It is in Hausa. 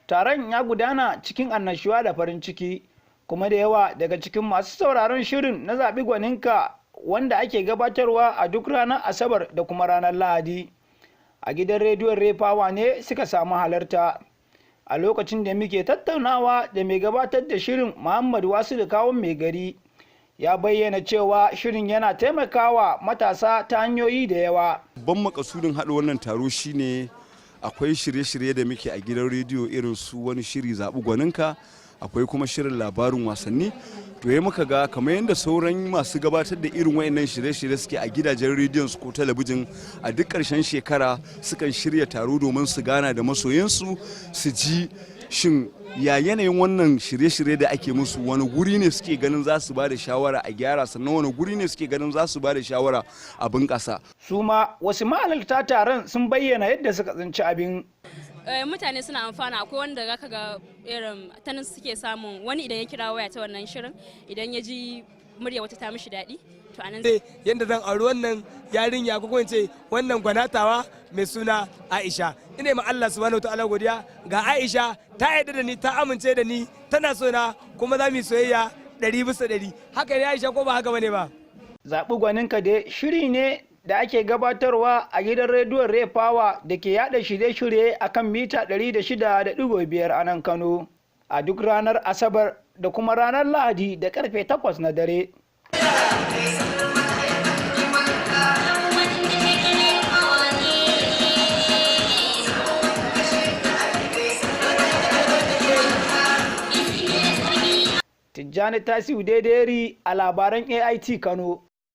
Taron ya gudana cikin annashuwa da farin ciki, kuma da yawa daga cikin masu sauraron shirin na zaɓi gwaninka wanda ake gabatarwa a duk ranar Asabar da kuma ranar Lahadi a gidan rediyon Refawa ne suka samu halarta. A lokacin da muke tattaunawa da mai gabatar da shirin Muhammad Wasiu Kawun Mai Gari, ya bayyana cewa shirin yana taimakawa matasa ta hanyoyi da yawa. Babban makasudin haɗa wannan taro shine akwai shirye-shirye da muke a gidan rediyo irin su wani shiri zaɓi gwaninka, akwai kuma shirin labarin wasanni. To ya muka ga kamar yadda sauran masu gabatar da irin wayannan shirye-shirye suke a gidajen rediyon su ko talabijin, a duk ƙarshen shekara sukan shirya taro domin su gana da masoyansu su ji shin ya yanayin wannan shirye-shirye da ake musu, wani guri ne suke ganin za su ba da shawara a gyara, sannan wani guri ne suke ganin za su ba da shawara a bunƙasa. Su ma wasu mahalarta taron sun bayyana yadda suka tsinci abin. Mutane suna amfana, akwai wanda zaka ga irin tanin suke samun wani idan ya kira waya ta wannan shirin, idan ya ji murya wata ta mishi daɗi. To anan yanda zan auri wannan yarinya ko ce wannan gwanatawa mai suna Aisha. Ina ma Allah subhanahu wataala godiya ga Aisha, ta yarda da ni, ta amince da ni, tana so na, kuma za mu yi soyayya 100%. Haka ne Aisha, ko ba haka bane ba? Zaɓi gwaninka dai shiri ne da ake gabatarwa a gidan rediyon Refawa da ke yada shirye-shirye a kan mita 106.5 a nan Kano a duk ranar Asabar da kuma ranar Lahadi da karfe 8 na dare. Tijjani Tasiu Dederi a labaran AIT Kano.